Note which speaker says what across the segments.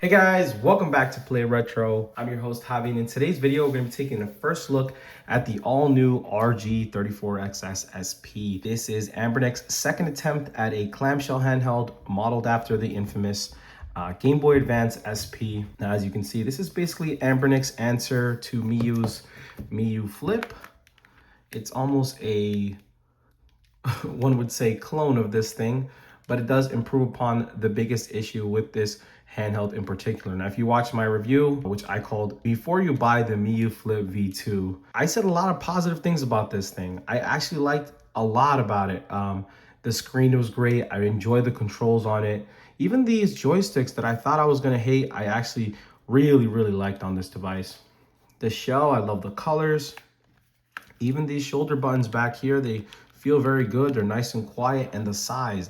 Speaker 1: Hey guys, welcome back to Play Retro. I'm your host Javi, and in today's video, we're going to be taking a first look at the all-new RG34XXSP. This is Anbernic's second attempt at a clamshell handheld modeled after the infamous Gameboy Advance SP. Now, as you can see, this is basically Anbernic's answer to Miyu's Miyu Flip. It's almost a, one would say, clone of this thing, but it does improve upon the biggest issue with this handheld in particular. Now, if you watch my review, which I called Before You Buy the Miyu Flip V2, I said a lot of positive things about this thing. I actually liked a lot about it. The screen was great. I enjoyed the controls on it. Even these joysticks that I thought I was gonna hate, I actually really liked on this device. The shell, I love the colors. Even these shoulder buttons back here, they feel very good. They're nice and quiet, and the size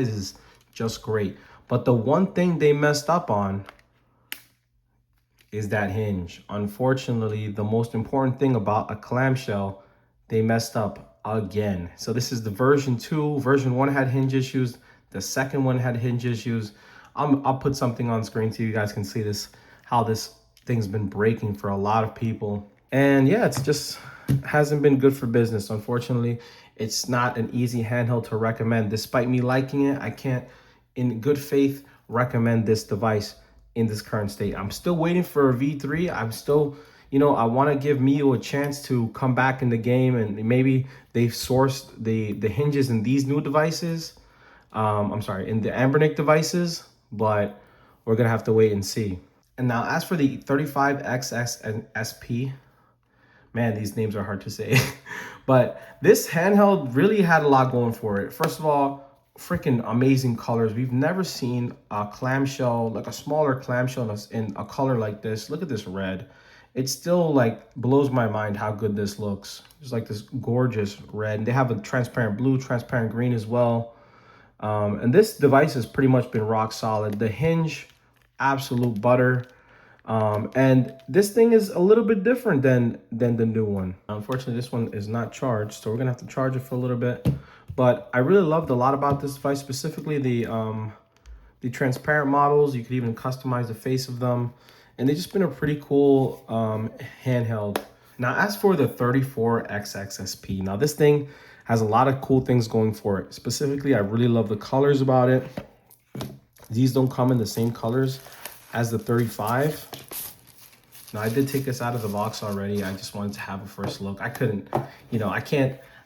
Speaker 1: is just great. But the one thing they messed up on is that hinge. Unfortunately, the most important thing about a clamshell, they messed up again. So this is the version 2. Version 1 had hinge issues. The second one had hinge issues. I'll put something on screen so you guys can see this, how this thing's been breaking for a lot of people. And yeah, it's just hasn't been good for business. Unfortunately, it's not an easy handheld to recommend. Despite me liking it, I can't in good faith recommend this device in this current state. I'm still waiting for a V3. I'm still, I want to give Miyu a chance to come back in the game, and maybe they've sourced the hinges in these new devices. I'm sorry, in the Anbernic devices, but we're gonna have to wait and see. And now, as for the 35XXSP, man, these names are hard to say. But this handheld really had a lot going for it. First of all, freaking amazing colors. We've never seen a clamshell, like a smaller clamshell in a color like this. Look at this red. It still like blows my mind how good this looks. It's like this gorgeous red. And they have a transparent blue, transparent green as well. And this device has pretty much been rock solid. The hinge, absolute butter. And this thing is a little bit different than the new one. Unfortunately, this one is not charged, so we're gonna have to charge it for a little bit. But I really loved a lot about this device, specifically the transparent models. You could even customize the face of them, and they've just been a pretty cool handheld. Now, as for the 34XXSP, now this thing has a lot of cool things going for it. Specifically, I really love the colors about it. These don't come in the same colors as the 35. Now, I did take this out of the box already. I just wanted to have a first look. I couldn't,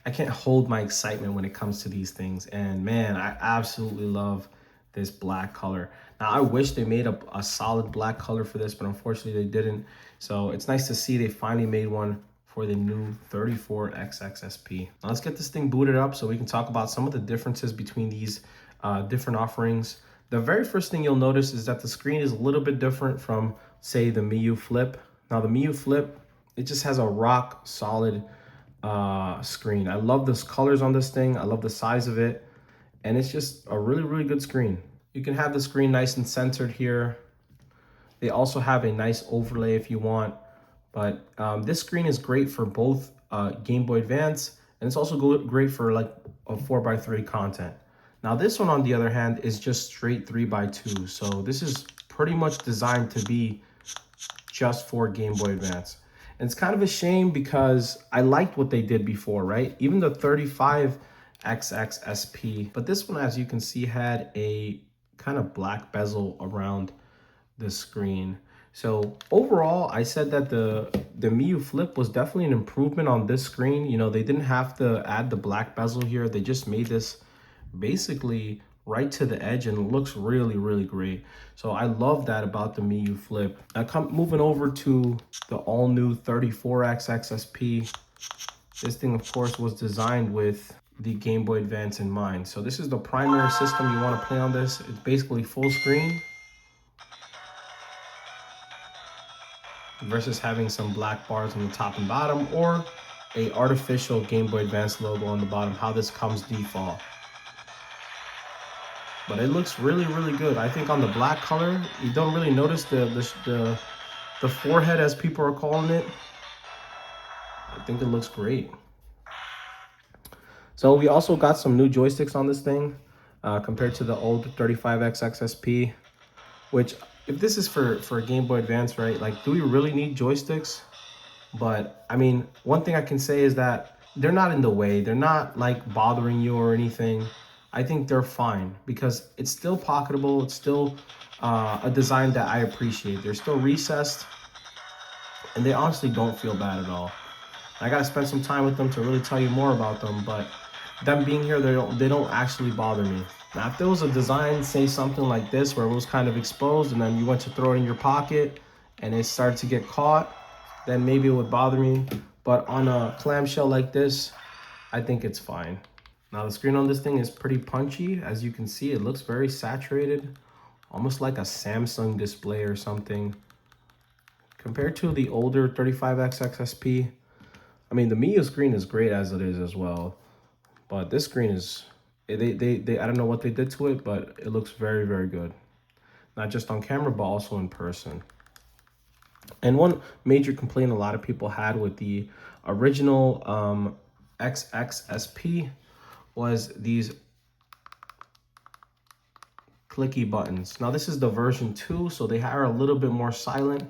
Speaker 1: I can't hold my excitement when it comes to these things. And man, I absolutely love this black color. Now, I wish they made a solid black color for this, but unfortunately they didn't. So it's nice to see they finally made one for the new 34XXSP. Now let's get this thing booted up so we can talk about some of the differences between these different offerings. The very first thing you'll notice is that the screen is a little bit different from, say, the Miyu Flip. Now, the Miyu Flip, it just has a rock solid screen. I love the colors on this thing. I love the size of it, and it's just a really good screen. You can have the screen nice and centered here. They also have a nice overlay if you want, but this screen is great for both Game Boy Advance, and it's also great for like a 4x3 content. Now, this one, on the other hand, is just straight 3x2, so this is pretty much designed to be just for Game Boy Advance. And it's kind of a shame because I liked what they did before, right? Even the 35XXSP, but this one, as you can see, had a kind of black bezel around the screen. So overall, I said that the Miyu Flip was definitely an improvement on this screen. They didn't have to add the black bezel here. They just made this basically right to the edge, and it looks really great. So I love that about the Miyu Flip. Now, moving over to the all-new 34XXSP. This thing, of course, was designed with the Game Boy Advance in mind. So this is the primary system you want to play on this. It's basically full screen versus having some black bars on the top and bottom, or a artificial Game Boy Advance logo on the bottom, how this comes default. But it looks really good. I think on the black color, you don't really notice the forehead, as people are calling it. I think it looks great. So we also got some new joysticks on this thing compared to the old 35XXSP, which if this is for Game Boy Advance, right? Like, do we really need joysticks? But I mean, one thing I can say is that they're not in the way. They're not like bothering you or anything. I think they're fine because it's still pocketable. It's still a design that I appreciate. They're still recessed, and they honestly don't feel bad at all. I gotta spend some time with them to really tell you more about them, but them being here, they don't actually bother me. Now, if there was a design, say something like this, where it was kind of exposed, and then you went to throw it in your pocket, and it started to get caught, then maybe it would bother me. But on a clamshell like this, I think it's fine. Now the screen on this thing is pretty punchy. As you can see, it looks very saturated, almost like a Samsung display or something. Compared to the older 35XXSP, I mean, the Miyu screen is great as it is as well, but this screen is, they I don't know what they did to it, but it looks very, very good. Not just on camera, but also in person. And one major complaint a lot of people had with the original XXSP was these clicky buttons. Now this is the version 2, so they are a little bit more silent,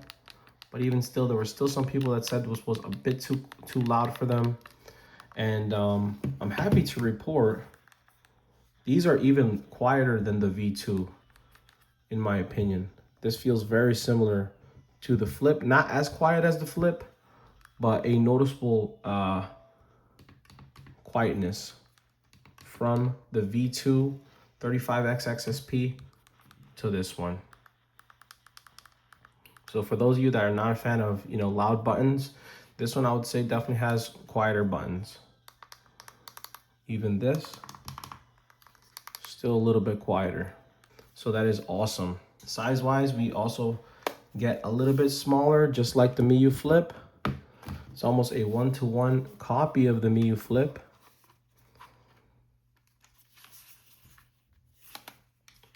Speaker 1: but even still, there were still some people that said this was a bit too loud for them. And I'm happy to report these are even quieter than the V2, in my opinion. This feels very similar to the Flip, not as quiet as the Flip, but a noticeable quietness from the V2 35XXSP to this one. So for those of you that are not a fan of, you know, loud buttons, this one I would say definitely has quieter buttons. Even this, still a little bit quieter. So that is awesome. Size-wise, we also get a little bit smaller, just like the Miyu Flip. It's almost a 1-to-1 copy of the Miyu Flip.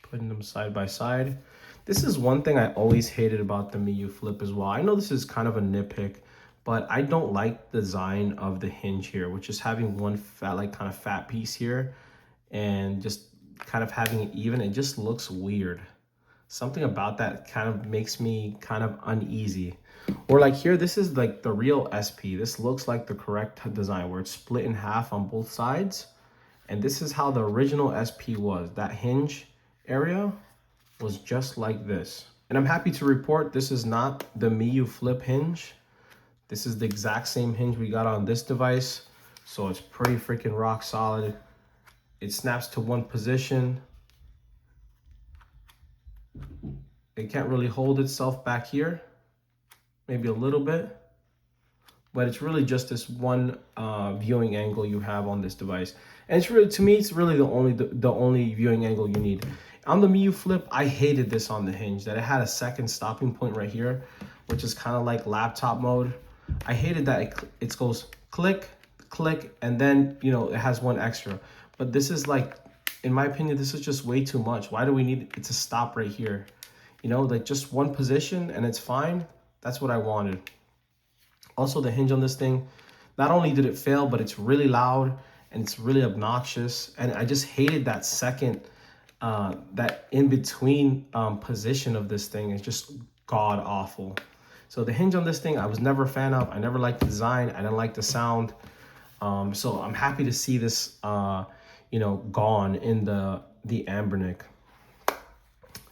Speaker 1: Putting them side by side. This is one thing I always hated about the Miyu Flip as well. I know this is kind of a nitpick, but I don't like the design of the hinge here, which is having one fat, like kind of fat piece here, and just kind of having it even. It just looks weird. Something about that kind of makes me kind of uneasy. Or like here, this is like the real SP. This looks like the correct design where it's split in half on both sides. And this is how the original SP was. That hinge area was just like this. And I'm happy to report this is not the Miyu Flip hinge. This is the exact same hinge we got on this device. So it's pretty freaking rock solid. It snaps to one position. It can't really hold itself back here, maybe a little bit, but it's really just this one viewing angle you have on this device. And it's really, to me, it's really the only viewing angle you need. On the Miyu Flip, I hated this on the hinge, that it had a second stopping point right here, which is kind of like laptop mode. I hated that it goes click, click, and then, you know, it has one extra. But this is like, in my opinion, this is just way too much. Why do we need it to stop right here? You know, like just one position and it's fine. That's what I wanted. Also, the hinge on this thing, not only did it fail, but it's really loud and it's really obnoxious. And I just hated that second, that in-between position of this thing is just god awful. So the hinge on this thing, I was never a fan of. I never liked the design. I didn't like the sound. So I'm happy to see this, you know, gone in the Anbernic.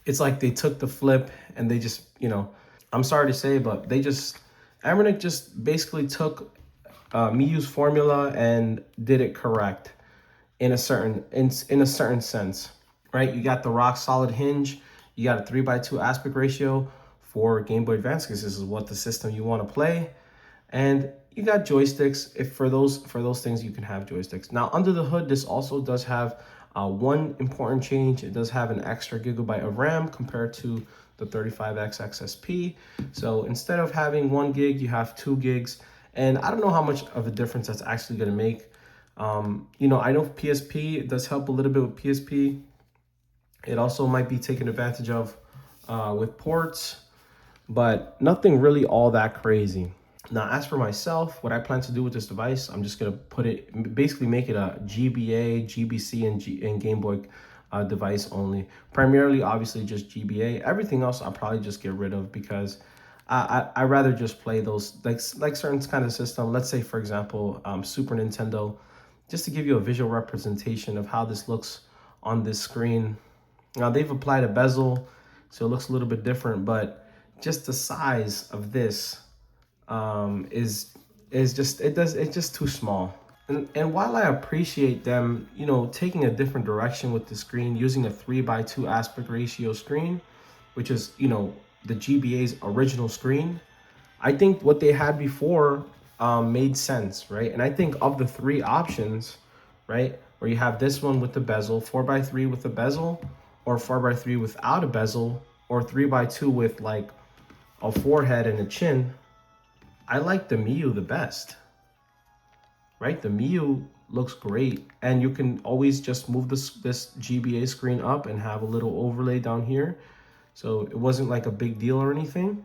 Speaker 1: It's like they took the Flip and they just, you know, I'm sorry to say, but Anbernic just basically took Miyu's formula and did it correct in a certain sense, right? You got the rock solid hinge, you got a 3:2 aspect ratio for Game Boy Advance because this is what the system you want to play, and you got joysticks. If for those things you can have joysticks. Now under the hood, this also does have one important change. It does have an extra gigabyte of RAM compared to the 35XXSP. So instead of having 1 gig, you have 2 gigs. And I don't know how much of a difference that's actually going to make. You know, I know PSP, it does help a little bit with PSP. It also might be taken advantage of with ports, but nothing really all that crazy. Now, as for myself, what I plan to do with this device, I'm just going to put it, basically make it a GBA, GBC, and Game Boy device only. Primarily, obviously, just GBA. Everything else I'll probably just get rid of because I rather just play those like certain kind of system. Let's say, for example, Super Nintendo, just to give you a visual representation of how this looks on this screen. Now they've applied a bezel, so it looks a little bit different, but just the size of this is just it's just too small. And while I appreciate them, you know, taking a different direction with the screen, using a 3:2 aspect ratio screen, which is, you know, the GBA's original screen, I think what they had before made sense, right? And I think of the three options, right, where you have this one with the bezel, 4:3 with a bezel, or 4:3 without a bezel, or 3:2 with like a forehead and a chin, I like the Miu the best, right? The Miu looks great, and you can always just move this GBA screen up and have a little overlay down here. So it wasn't like a big deal or anything.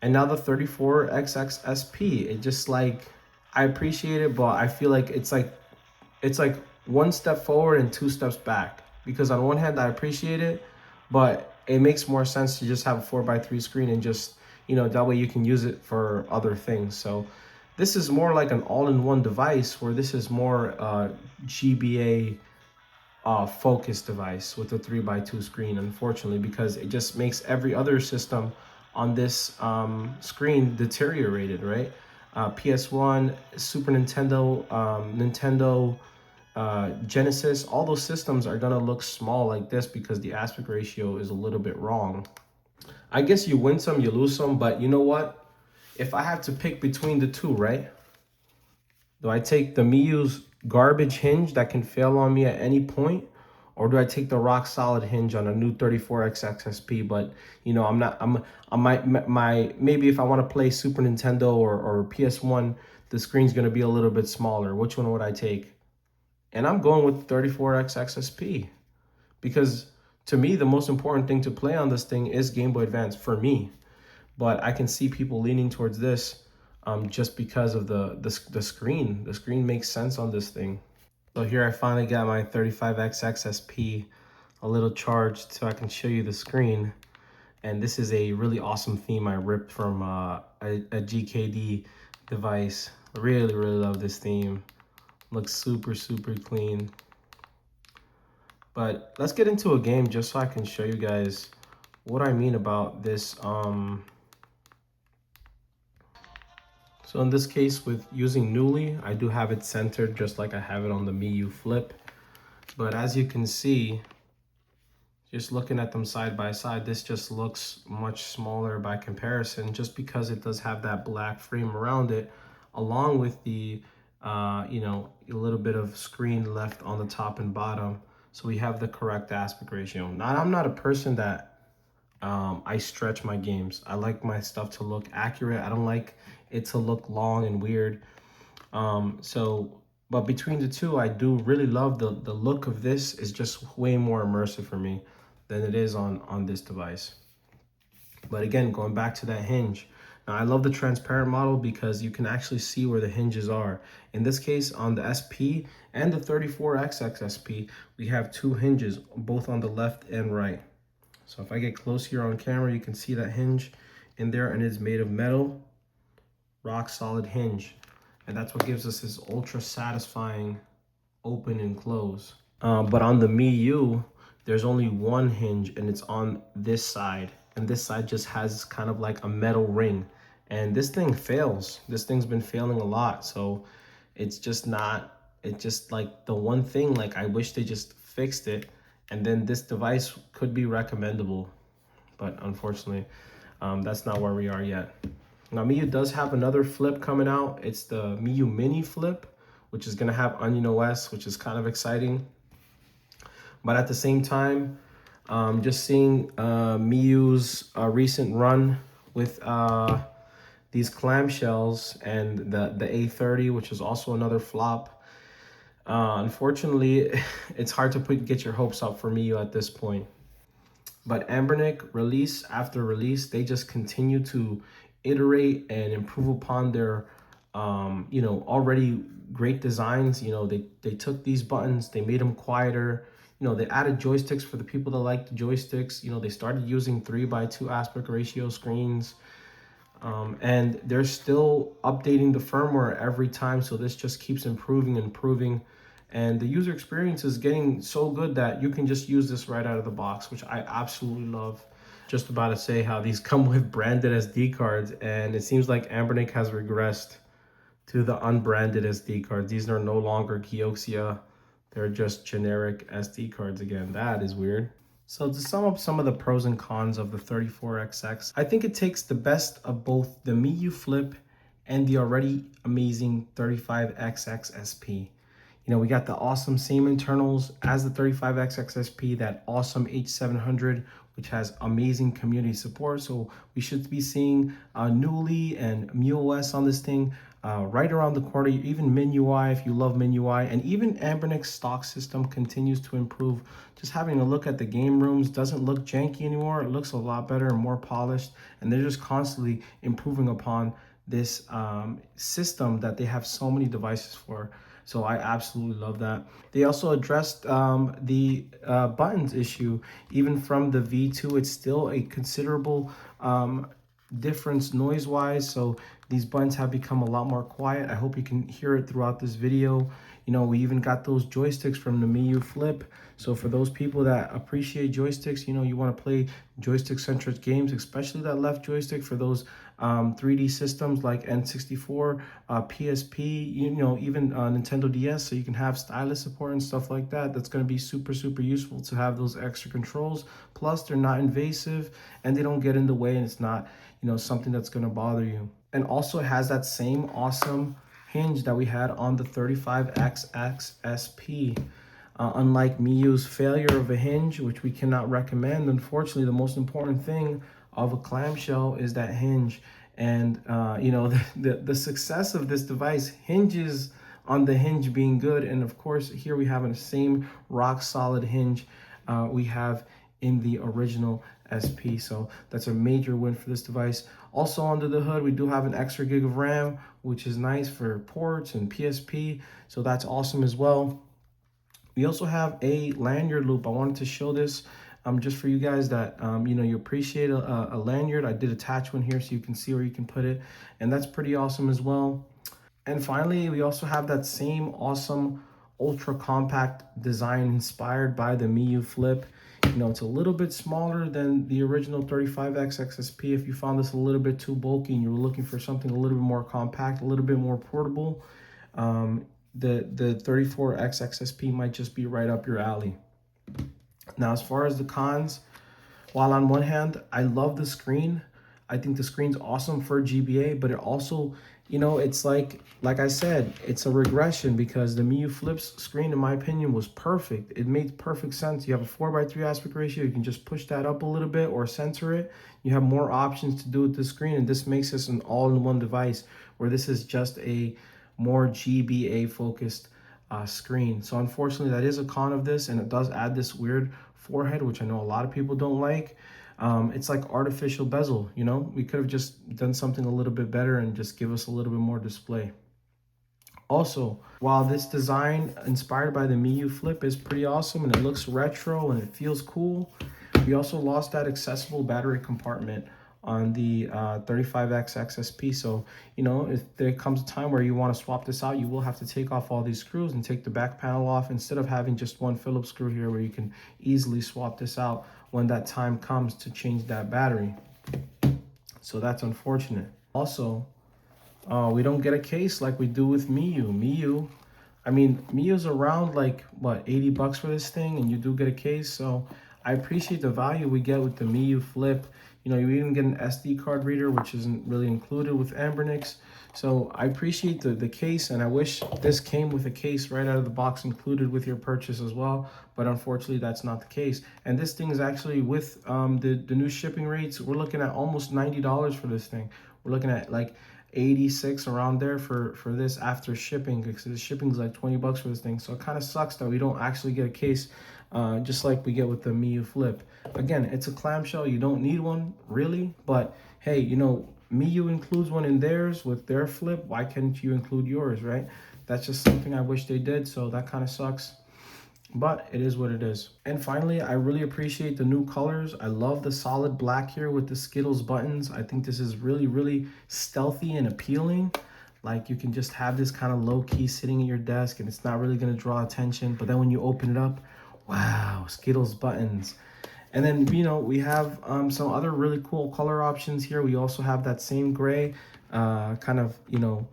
Speaker 1: And now the 34XXSP, it just like, I appreciate it, but I feel like it's like one step forward and two steps back. Because on one hand, I appreciate it, but it makes more sense to just have a 4:3 screen and just, you know, that way you can use it for other things. So this is more like an all-in-one device, where this is more GBA focused device with a 3:2 screen, unfortunately, because it just makes every other system on this screen deteriorated, right? PS1, Super Nintendo, Nintendo, Genesis, all those systems are gonna look small like this because the aspect ratio is a little bit wrong. I guess you win some, you lose some, but you know what? If I have to pick between the two, right? Do I take the Miu's garbage hinge that can fail on me at any point? Or do I take the rock solid hinge on a new 34XXSP? But, you know, I might, maybe if I want to play Super Nintendo or PS1, the screen's going to be a little bit smaller. Which one would I take? And I'm going with 34XXSP because to me, the most important thing to play on this thing is Game Boy Advance for me. But I can see people leaning towards this just because of the screen. The screen makes sense on this thing. So here I finally got my 35XXSP a little charged so I can show you the screen. And this is a really awesome theme I ripped from a GKD device. I really love this theme. Looks super clean. But let's get into a game just so I can show you guys what I mean about this. So in this case, with using Newly, I do have it centered just like I have it on the Miu Flip. But as you can see, just looking at them side by side, this just looks much smaller by comparison, just because it does have that black frame around it, along with the, you know, a little bit of screen left on the top and bottom. So we have the correct aspect ratio. Now, I'm not a person that I stretch my games. I like my stuff to look accurate. I don't like it to look long and weird. But between the two, I do really love the look of this. Is just way more immersive for me than it is on this device. But again, going back to that hinge. Now, I love the transparent model because you can actually see where the hinges are. In this case, on the SP and the 34XXSP, we have two hinges, both on the left and right. So if I get close here on camera, you can see that hinge in there, and it's made of metal, rock solid hinge. And that's what gives us this ultra satisfying open and close. But on the Miu, there's only one hinge, and it's on this side. And this side just has kind of like a metal ring. And this thing fails. This thing's been failing a lot. So it's just not, it's just like the one thing, like I wish they just fixed it. And then this device could be recommendable. But unfortunately, that's not where we are yet. Now, Miu does have another flip coming out. It's the Miu Mini Flip, which is going to have Onion OS, which is kind of exciting. But at the same time, just seeing Miu's recent run with these clamshells and the A30, which is also another flop. Unfortunately, it's hard to get your hopes up for Miu at this point. But Anbernic, release after release, they just continue to iterate and improve upon their, you know, already great designs. You know, they took these buttons, they made them quieter, You know, they added joysticks for the people that like the joysticks. You know, they started using 3:2 aspect ratio screens. And they're still updating the firmware every time, so this just keeps improving and improving. And the user experience is getting so good that you can just use this right out of the box, which I absolutely love. Just about to say how these come with branded SD cards, and it seems like Anbernic has regressed to the unbranded SD cards. These are no longer Kioxia, they're just generic SD cards again. That is weird. So to sum up some of the pros and cons of the 34XX, I think it takes the best of both the Miyu Flip and the already amazing 35XXSP. You know, we got the awesome same internals as the 35XXSP, that awesome H700, which has amazing community support. So we should be seeing Newly and MuOS on this thing right around the corner. Even MinUI, if you love MinUI, and even Anbernic's stock system continues to improve. Just having a look at the game rooms doesn't look janky anymore. It looks a lot better and more polished, and they're just constantly improving upon this system that they have so many devices for. So I absolutely love that. They also addressed the buttons issue. Even from the V2, it's still a considerable difference noise-wise. So these buttons have become a lot more quiet. I hope you can hear it throughout this video. You know, we even got those joysticks from the Miyu Flip. So for those people that appreciate joysticks, you know, you want to play joystick-centric games, especially that left joystick for those 3D systems like N64, PSP, you know, even Nintendo DS, so you can have stylus support and stuff like that. That's going to be super, super useful to have those extra controls. Plus, they're not invasive and they don't get in the way, and it's not, you know, something that's going to bother you. And also it has that same awesome hinge that we had on the 35XXSP. Unlike Miyu's failure of a hinge, which we cannot recommend, unfortunately, the most important thing of a clamshell is that hinge. And you know, the success of this device hinges on the hinge being good. And of course, here we have the same rock solid hinge we have in the original SP. So that's a major win for this device. Also under the hood, we do have an extra gig of RAM, which is nice for ports and PSP. So that's awesome as well. We also have a lanyard loop. I wanted to show this just for you guys that, you know, you appreciate a lanyard. I did attach one here so you can see where you can put it. And that's pretty awesome as well. And finally, we also have that same awesome ultra compact design inspired by the Miyu Flip. You know, it's a little bit smaller than the original 35XXSP. If you found this a little bit too bulky and you were looking for something a little bit more compact, a little bit more portable, the 34XXSP might just be right up your alley. Now, as far as the cons, while on one hand, I love the screen. I think the screen's awesome for GBA, but it also, you know, it's like I said, it's a regression because the Miyu Flip's screen, in my opinion, was perfect. It made perfect sense. You have a 4:3 aspect ratio. You can just push that up a little bit or center it. You have more options to do with the screen, and this makes this an all-in-one device where this is just a more GBA focused screen. So unfortunately, that is a con of this, and it does add this weird forehead, which I know a lot of people don't like. It's like artificial bezel, you know? We could have just done something a little bit better and just give us a little bit more display. Also, while this design inspired by the Miyu Flip is pretty awesome and it looks retro and it feels cool, we also lost that accessible battery compartment on the 35XXSP. So, you know, if there comes a time where you want to swap this out, you will have to take off all these screws and take the back panel off instead of having just one Phillips screw here where you can easily swap this out when that time comes to change that battery. So that's unfortunate. Also, we don't get a case like we do with Miyu. I mean, Miyu's around like, what, 80 bucks for this thing, and you do get a case. So I appreciate the value we get with the Miyu Flip. You know, you even get an SD card reader, which isn't really included with Anbernic's. So I appreciate the case, and I wish this came with a case right out of the box included with your purchase as well. But unfortunately, that's not the case. And this thing is actually with the new shipping rates. We're looking at almost $90 for this thing. We're looking at like 86 around there for this after shipping, because the shipping is like 20 bucks for this thing. So it kind of sucks that we don't actually get a case just like we get with the Miyu Flip. Again, it's a clamshell. You don't need one really, but hey, you know, Miyu includes one in theirs with their Flip. Why can't you include yours, right? That's just something I wish they did, so that kind of sucks. but it is what it is. And finally, I really appreciate the new colors. I love the solid black here with the Skittles buttons. I think this is really, really stealthy and appealing. Like you can just have this kind of low key sitting at your desk and it's not really gonna draw attention. But then when you open it up, wow, Skittles buttons. And then, you know, we have some other really cool color options here. We also have that same gray kind of, you know,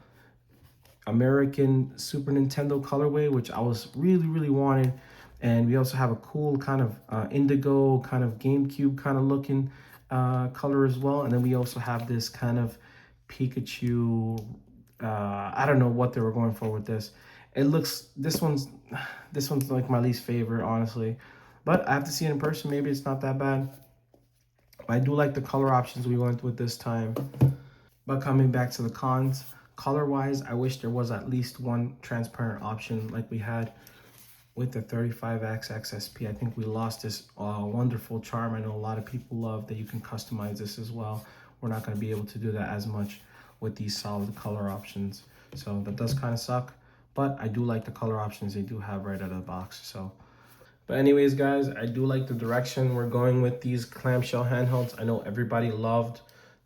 Speaker 1: American Super Nintendo colorway, which I was really, really wanted. And we also have a cool kind of indigo, kind of GameCube kind of looking color as well. And then we also have this kind of Pikachu, I don't know what they were going for with this. It looks, this one's like my least favorite, honestly. But I have to see it in person. Maybe it's not that bad. But I do like the color options we went with this time. But coming back to the cons, color-wise, I wish there was at least one transparent option like we had with the 35XXSP. I think we lost this wonderful charm. I know a lot of people love that you can customize this as well. We're not going to be able to do that as much with these solid color options. So that does kind of suck. But I do like the color options they do have right out of the box. So, but anyways, guys, I do like the direction we're going with these clamshell handhelds. I know everybody loved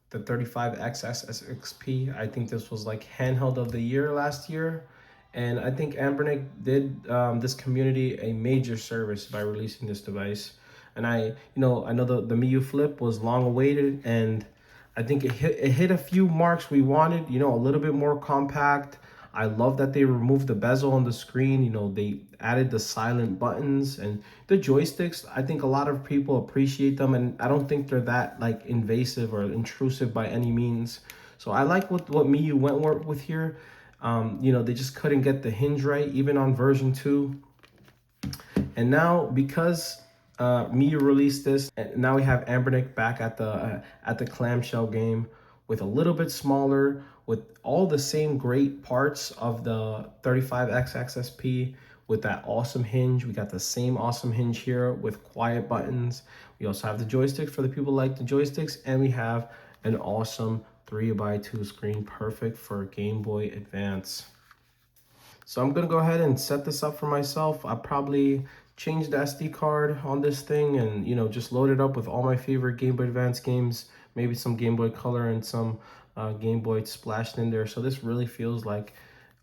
Speaker 1: the 35XXSP. I think this was like handheld of the year last year. And I think Anbernic did this community a major service by releasing this device. And I know the Miu Flip was long awaited, and I think it hit a few marks we wanted, you know, a little bit more compact. I love that they removed the bezel on the screen. You know, they added the silent buttons and the joysticks. I think a lot of people appreciate them, and I don't think they're that like invasive or intrusive by any means. So I like what Miu went with here. You know, they just couldn't get the hinge right, even on version 2. And now because Miu released this, and now we have Anbernic back at the clamshell game with a little bit smaller, with all the same great parts of the 35XXSP, with that awesome hinge. We got the same awesome hinge here with quiet buttons. We also have the joysticks for the people who like the joysticks, and we have an awesome 3x2 screen, perfect for Game Boy Advance. So I'm gonna go ahead and set this up for myself. I'll probably change the SD card on this thing and, you know, just load it up with all my favorite Game Boy Advance games, maybe some Game Boy Color and some Game Boy splashed in there. So this really feels like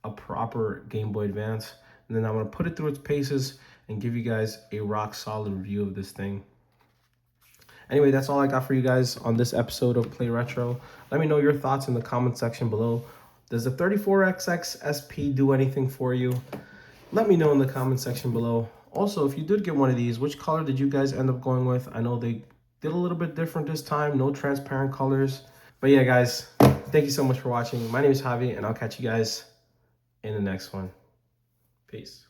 Speaker 1: a proper Game Boy Advance. And then I'm gonna put it through its paces and give you guys a rock solid review of this thing. Anyway, that's all I got for you guys on this episode of Play Retro. Let me know your thoughts in the comment section below. Does the 34XXSP do anything for you? Let me know in the comment section below. Also, if you did get one of these, which color did you guys end up going with? I know they did a little bit different this time, no transparent colors. But yeah, guys, thank you so much for watching. My name is Javi, and I'll catch you guys in the next one. Peace.